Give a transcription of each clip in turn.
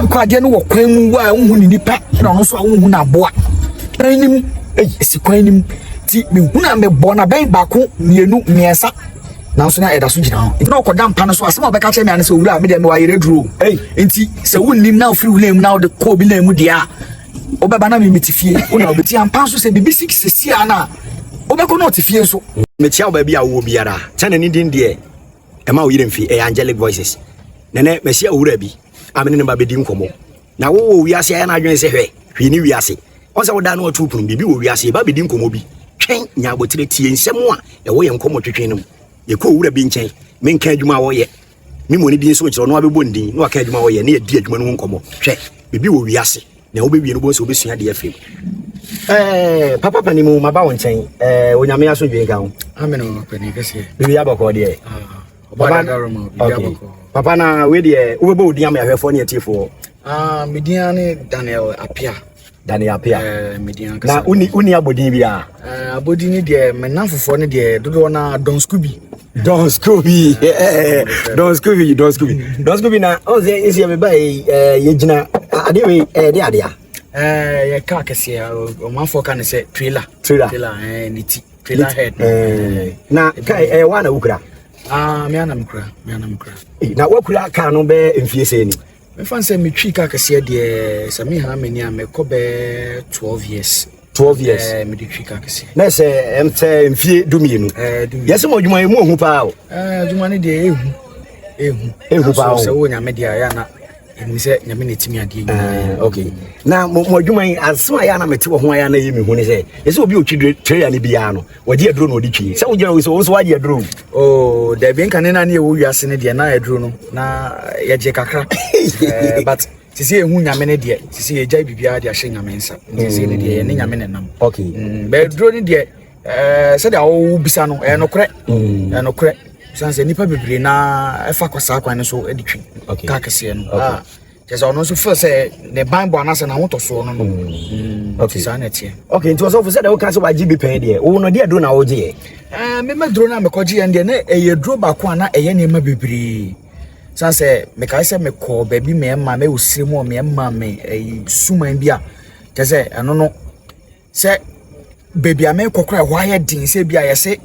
kwade no wo kwan mu wa hu ni nipa na no so hu na boa anim esi kwan nim ti me hu na me bo na ben baako mienu miesa na so na eda so gina ho no ko dampa no so asema obeka che me ane se owura me de me wa yere duro enti se wonnim na ofri wulam na de ko bi na mu dia obeba na me metifie una obeti ampa so se bibi 6 sesi ana obeko na otifie so me chia oba bi awo biara chana ni din de e ma wo yire mfi angelic voices nene me sia owura bi amene ne ba bedi nkomo na wo wiase ya na adwen se hwe ni wiase on se wo da na otu punu bibi wo wiase ba bedi nkomo bi twen nya abotire tie nsem a e wo ye nkomo twetwen no ye ko owura bi nchen me nka adwuma wo ye me mo ni din so kire no abebo ndin no aka adwuma wo ye na ye di adwuma no nkomo hwe bibi wo wiase na wo be wie no bo so be sua de afem papa pani mu maba won chen onyame aso dwen ka ho ameno pani kese bibi abako de papa daroma bibi abako papa na we de wo be odin am yahwefo ne atifo median ne Daniel Apia median kase na uni abodin bia abodin de menafofo ne de dodo na Don Scooby na o ze isi me bai ye gina ade we de ade ye ka kase o manfo ka ne se trailer niti trailer head na kai wa na ukura me anamkura na wakura ka no be mfie se ni me fan se me twi ka kase de se me ha meni a me ko be 12 years me de twi ka kase na se mfie dumienu yesi mo dwuma emu ohu pa o dwuma ne de ehu pa o se wo nya me de ya na emi se nya me netimi ade okay na mo dwuma asema ya na mete wo ho ya na yemi hu ne se yesi obi otwi trailer ne bia no wodi aduro no odi twi se wo gina wo so wadi aduro de bien kan na ne wo wiase ne de na aduro no na ye je kakra but sisi ehu nya me ne de sisi ye jai bibia de ahye nya me nsa sisi ne de ye ne nya me ne nam okay be aduro ne de se de wo bisa no no kre sanse nipa bebre na efa kwasa kwan so editwi ka kase no just ono so feel say the bible anasa na woto so no okay sa na tie okay nti so for say the ka so wa GB pen de wo no de aduro na wo je me maduro na me koje ende na eye duro ba ko na eye ne ma bebre sanse me kai se me ko ba bi me ma me osire me ma me suman bi a just eno no se baby a me kokora ho aye din se bi a ye se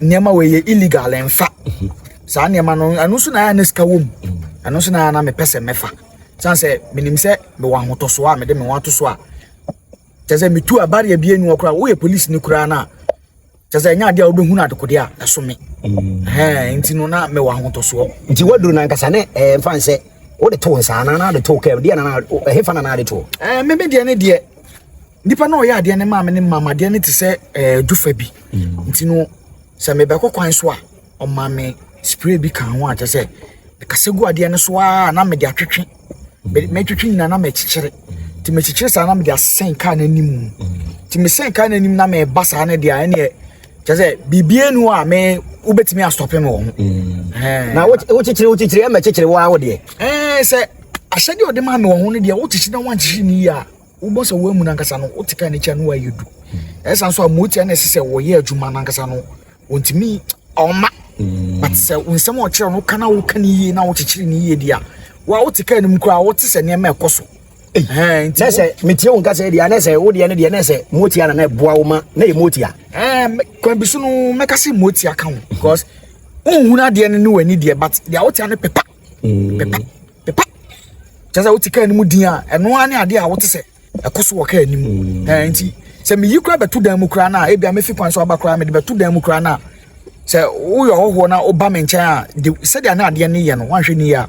nyama we ye illegal enfa sa nyama no anu so na ya neska wom anu so na me pese mefa sanse minim se me wa hoto so a me de me wa to so a tese me tu abare bia nu okra wo ye police ni kura na tese nya de a obehu na adekode a eso me nti no na me wa hoto so nti waduru na nkasa ne mfa nse wo de to nsa na de to ka de na hefa na de to me de ne de nipa na o ya de ne ma me ne mama de ne te se dufa bi nti no se me be kokwan so a o ma me spray bi kan ho a te se kasegu ade ne so a na me de atwetwe me twetwe nyina na me kikire ti me kikire sa na me de asen ka na nim ti me sen ka na nim na me basa na de a ne te se bibie nu a me ubetimi a stop me wo na wo kikire e me kikire wa wo de se ahade o de ma me wo ho ne de wo kikire na wan kikire ni ya wo bo se wo mu na nkasa no wo tika ne cha no wa yedu san so a moti na se wo ye adwuma na nkasa no wontimi oma but se unsem o kire no kana wo kan yi na wo kikire ni yi dia wa wo tika nim kura wo tise ne ma ekoso nti na se metie wo nkasa dia na se wo dia ne dia na se moti ana na boa wo ma na ye moti a kwan bisu no mekase moti aka ho because unhuna dia ne wani dia but dia wo tia ne pepa jaza wo tika nim din a eno ane ade a wo tise ekoso wo ka nim nti se me yi kura betu dan mu kura na e bia me fi kwan so aba kura me de betu dan mu kura na se wo yo ho na oba me nchen a se dia na ade ne ye no wanhwe ni ya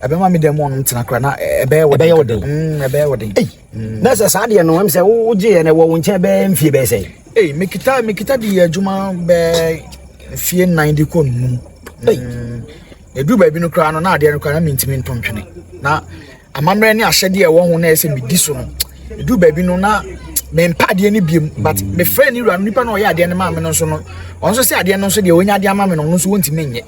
ebe ma me dem on ntina kura na ebe ye woden na se sa de no am se wo je ne wo nchen be mfie be se me kita di adwuma be fie 90 ko nu edu ba bi no kura no na ade no kura na mentimi ntontwene na amamre ne ahyede e wo ho na ese medi so no edu ba bi no na me mpade ni biem but me friend ni ranu nipa na o ya ade ne ma me no so no onso se ade no so de onya ade ama me no so wontime nye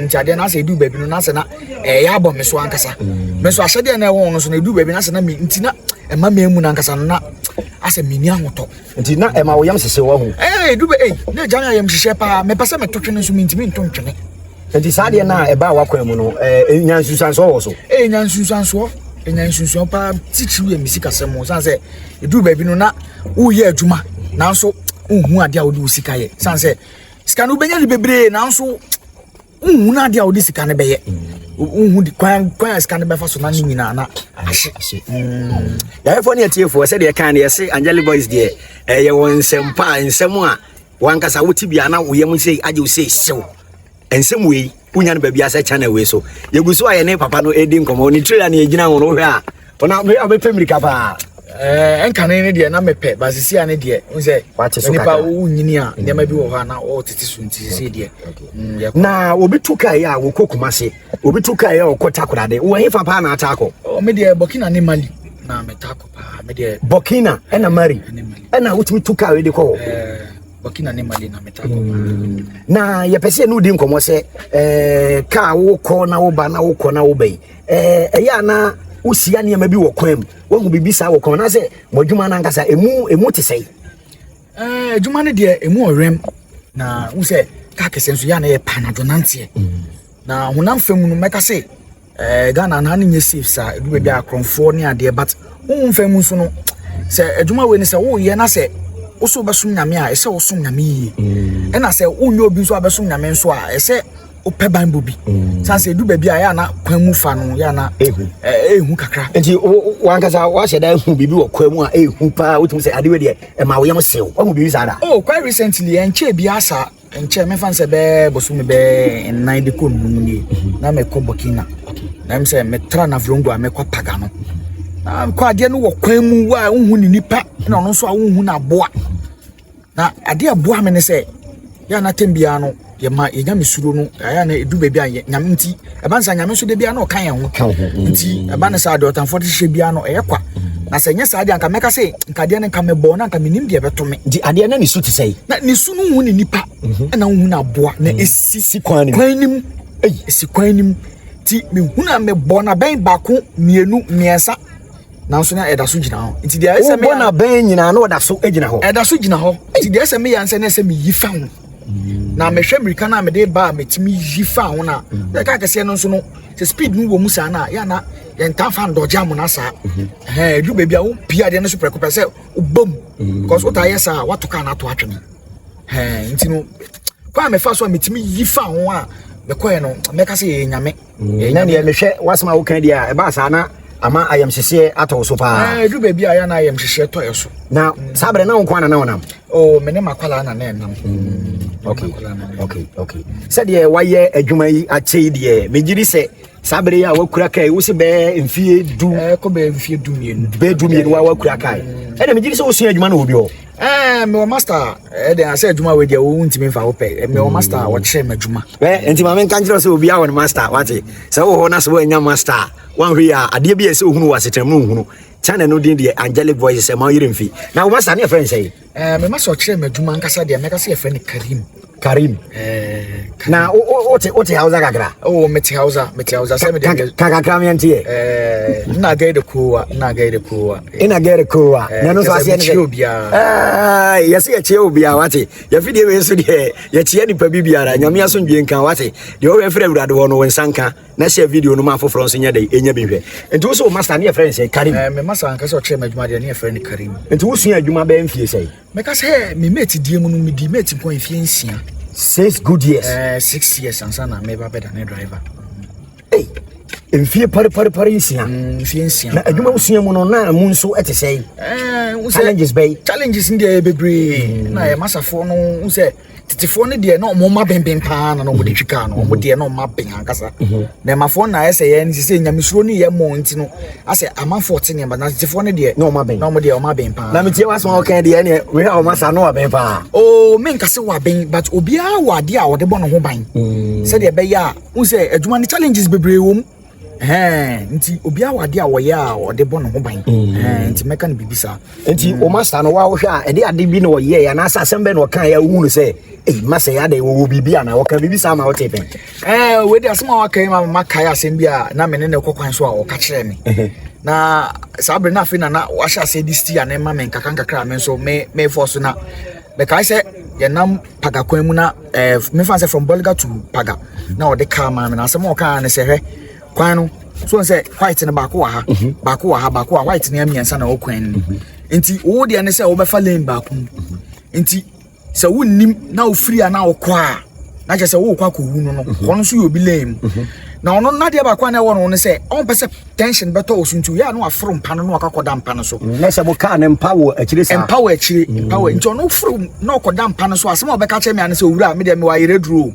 nti ade na se edu ba bi no na se na ya bo me so ankasa me so ahyede na e wo no so na edu ba bi na se na me nti na e ma me emu na ankasa no na ase me ni ahoto nti na e ma wo yam sese wo ho edu ba na janya yam hihye pa me pese me totwene so me ntime ntontwene enti saade na e ba wakwan mu no nyansusan so wo so nyansusan pa teach we misika semo sanse edu ba bi no na wo ye adwuma nanso unhu ade a wo di usika ye sanse sika no benya ni bebre nanso unhu na ade a wo di sika ne beye unhu di kwan sika ne befa so na ni nyina na ahye ya fo ne atiefo se de kan ne se Angelic Boys de ye won nsem pa nsem a wankasa wo tibia na wo yem sei age wo sei sew ensem we punya no babia se channel we so yeguso aye ne papa no edi nkomo ni trailer na yegina ho no hwe a ona me pemrika pa enkane ne de na mepe basisi ane de unse nipa unyini a ndema bi wo ha na o tete sunti se de na obi tuka ya wo kokumase obi tuka ya wo kotakorade wo hefa pa na atako o me de Burkina ne Mali na metako pa me de Burkina ena Mali ena wutumi tuka we de ko Burkina ne Mali na metako na ye pese no di nkomo se ka wo ko na wo ba na wo ko na wo bai ya na usia ne ma bi wo kwam wo bibisa wo ko na se modwuma na nkasa emu te sei adwuma ne de emu orem na wo se ka kese nso ya na ye Anadwo nante na honam fam no meka se Ghana na nye safe sa edu bia akronfo ne ade but wo fam nso no se adwuma we ne se wo ye na se wo so besom nyame a ese wo som nyame yi e na se wo nyo obi so abesom nyame nso a ese ope Bible bi sanse edu bia ya na kwan mu fa no ya na ehu kakra enti wankasa wa sheda ehu bibi wo kwan mu a ehu pa wotum se ade we de e ma wo yam sew wo bibi sada quite recently enche bi asa enche me fan se be bosum be nnan de ko nuni na me ko Burkina na me se me tra na vrongo a me ko paga no na ko ade no wo kwan mu wa unhu ni nipa na no so a unhu na boa na ade aboa me ne se ya na tembia no ye ma ye nyame suro no ya na edu bebia ye nyame nti eba nsa nyame so de bia no kan ye ho nti eba na sa de otanfo de hye bia no ye kwa na se nya sa de anka meka se nka de ne nka mebo na nka minim de beto me di ade na ni su te sei na ni su no hu ni nipa na hu na aboa na esi kwanim esi kwanim ti me hu na mebo na ben bako mienu miensa nanso na eda so gina ho nti de ese me na ben nyina na oda so gina ho eda so gina ho nti de ese me ya nse na ese me yifa ho na mehwe America na me de ba metimi yifa ho na de ka kese no nso no se speed no wo mu sa na ya na ye ntafa ndoja mo na sa edu bebia wo pia de no so preko pese ubom because what I say what ka na to atweme nti no kwa me fa so metimi yifa ho a me koye no me ka se ye nyame na ne mehwe wasema wo kan dia e ba sa na ama ayam hyehyɛ atɔ so pa edu baabi a ya na ayam hyehyɛ tɔ yɛ so na sabre na wonkwa na wonam me ne makwala na nam okay said ye wayɛ adwuma yi akyɛ die megiri sɛ sabre ya wakura kai wo se be mfie du ko be mfie du mienu wa wakura kai ɛna megiri sɛ wo sua adwuma na obi ho me o master de ase adwuma we de wo ntimi fa wo pe me o master wo kyerɛ me adwuma enti ma men kan kyerɛ sɛ obi a won master wate sɛ wo ho na sɛ wo nya master wan hwe a ade bi ese ohunu wasetem no ohunu channel no din de Angelic Voices e ma yire mfi na wo master ne friend sɛ me master kyerɛ me adwuma nkasa de me ka sɛ friend Karim na ote hausa kakra meti hausa sɛ me de kakra me antie na gaide kowa ina gaide kowa na no so ase ne yesi ye che obia wate ya fidie we so de ye che nipa bibiara nyame aso ndwie nkan wate de o efre awurade ho no wensanka na share video no ma foforo so nya de enya bi hwe enti wo so master ne friend say Karim me master anka so che madwuma de ne friend Karim enti wo sua adwuma ba mfie say me ka say me mate die mu no me di mate ko mfie nsia 6 good years 6 years ansa na me ba better ne driver mfie pare nsia mfie nsia na adwuma usua mu no na mu nso ete sei challenges ndi bebre na ye masafo no unse titifo ne de na mo ma bemben pa na no mo de twika no mo de na ma ben ankasa na mafo na ese ye nsi se nyamesuro ni ye mo nti no ase ama 14 ne ba na titifo ne de no ma ben na mo de o ma ben pa na me tie waso o kan de ne we ha o ma sa no wa ben pa men kase wa ben but obia wa de a wo de bo no ho ban se de be ya unse adwuma ni challenges bebre wo mu nti obi awade a woye a ode bɔ no ho ban nti meka no bibisa nti o master no wa wo hwɛ a ede ade bi no woye ya na asasem be no kan ya wu no sɛ master ya de wo bibi ana wo kan bibisa ma wo tepen we de asema wa kan ma kai asem bi a na me ne kokwan so a wo ka kyerɛ me na sabre na fe na wa hya sɛ di sti ana ma me nkaka nkakra me so me force na Because I yenam paga kwan mu na me fan say from Bolga to Paga na o de car man na some car na say hwe kwan no so say white na baako wa ha baako wa white na amiensa na o kwan nti wo de ne say wo be fa lane baako nti say wonnim na o free na o kwa na je say wo kwa ko wu no no kono so yo bi lane na ono na de baako na wo no say on pese tension beto o suntu ya no afro mpa no akakoda mpa no so na say bo car na empower akire sa empower nti ono fro na okoda mpa no so asema obeka che me ane say owura me de me wa yere duro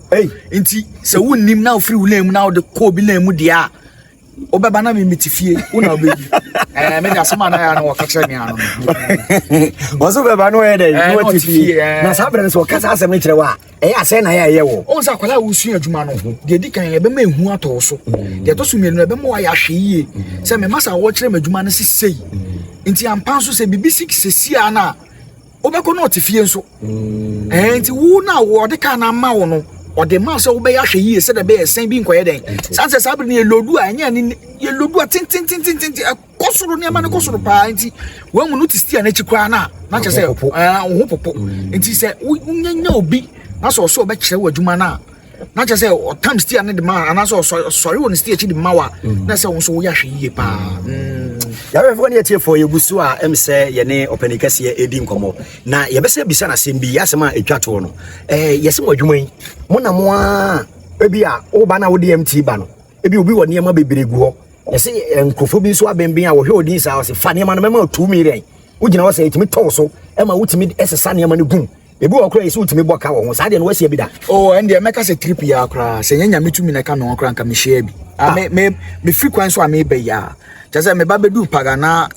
nti say wonnim na o free lane mu na o de ko bi lane mu dia obeba na me mitifie una obebi me da sama na ya no ka kire me anu waso beba no e dey no mitifie na sabre so ka sa asem ni kire wa ase na ya ye wo on sa kwala wo sua adwuma no de di kan ye be ma ehu ato so de to so mienu e be ma wa ya hweyie se me masa wo kire me adwuma no sisei nti ampa so se bibisi sesia na obeko no otifie nso nti wo na wo de ka na ma wo no o de ma so wo be ya hweyie se de be esen bi nkoye den sanse sabre ni elodu anya ni elodu tintin kosoro ni ama ne kosoro pa nti wo mu no ti stia na chikwa na che se ho popo nti se unyanya obi na so be kire wadwuma na che se o tam stia ne de ma na so sorry won stia chi de ma wa na se wo so wo ya hweyie pa ya we fo ne tie fo yegusu a em se ye ne openikase ye edi nkomo na ye be se bisa na sembi ya sema etwato no yese wadwuma yi mo na mo a ebi a wo ba na wo DMT ba no ebi obi wo ne ma bebregu ho yese nkofo bi so abemben a wo hwe odin sa wo se fa ne ma no mema 2 million wo gina wo se etimi to so ema wotimi esesa ne ma no gum ebi wo kra yese wotimi boka wo ho sa de no wase bi da ende meka se trip ya kra se nyanya metumi na ka me wo kra nka me share bi me free kwan so a me be ya jaza me ba bedu Paga na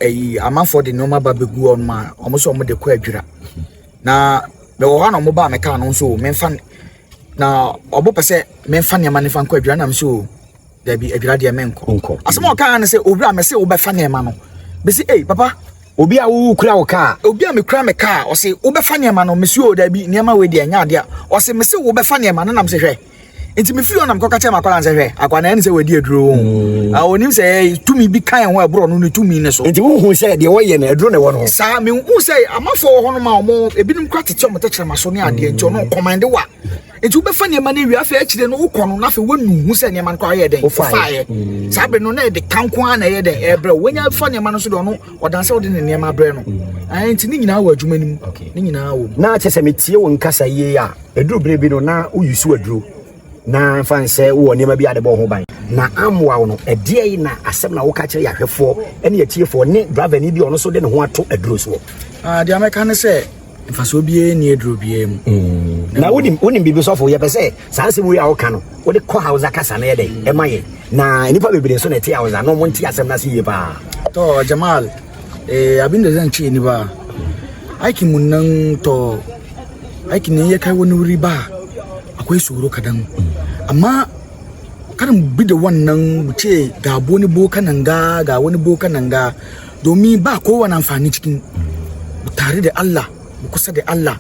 amafo de no ma ba begu on ma omo so omo de kwa adwira na me wo ha no mo ba me ka no so me fa na obo pese me fa ne ma ne fa kwa adwira na me so da bi adwira de me nko asema o ka na se obra me se wo be fa ne ma no be se papa obi a wo kura wo ka obi a me kura me ka o se wo be fa ne ma no me se o da bi ne ma we de anya ade a o se me se wo be fa ne ma no na me se hwe enti me fi onam koka che makola nse hwe akwana ne se wadi aduro a onim se tumi bi kan ho abro no ne tumi ne so enti wo hu se de wo ye na aduro ne wo no sa me hu se amafo ho no ma omo ebinim kwa tete omo tete maso ne ade enti ono command wa enti wo be fa ne ma ne wi afa akire no wo kono na fa wonu hu se ne ma kwa ye den faaye sa be no na de kanko ana ye den ebre wonya fa ne ma no so de ono odanse wo de ne ma bre no enti ni nyina wa adwuma nim ni nyina wo na chese metie wo nkasa ye a aduro bre bi no na wo yusu aduro na fanse wo ne ma bi ade bo ho ban na amwa no ede na asem na wo ka kire yahwefo ene yatiefo ne driver ni bi ono so de ne ho ato aduro so de ameka ne se mfaso bi ni aduro bi em na wonim bibi so fo ye pese sanse mu ya wo ka no wo de ko house akasa na ye de e maye na nipa bebre so na tie house no mo nti asem na se ye pa to Jamal abinda zan ce ni ba aiki mun nan to aiki ne ya kai wani wuri ba akwai tsoro kadan amma karin bi da wannan mu ce ga wani boka nan ga wani boka nan ga domin ba kowane amfani cikin tare da Allah mu kusa da Allah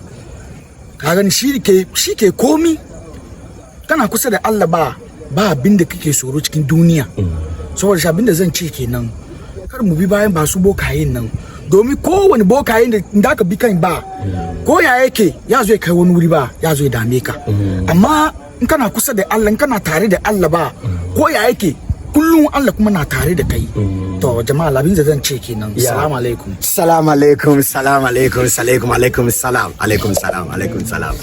ka gani shi ke komi kana kusa da Allah ba abinda kake tsoro cikin duniya saboda shi abinda zan ce kenan kar mu bi bayan ba su bokayen nan domin kowane bokayen da ka bi kan ba ko ya yake ya zo kai wani wuri ba ya zo ya dame ka amma in kana kusa da Allah in kana tare da Allah ba ko ya yake kullum Allah kuma na tare da kai to jama'a labin da zan ce kenan assalamu alaikum assalamu alaikum assalamu alaikum alaikum salam alaikum salam alaikum salam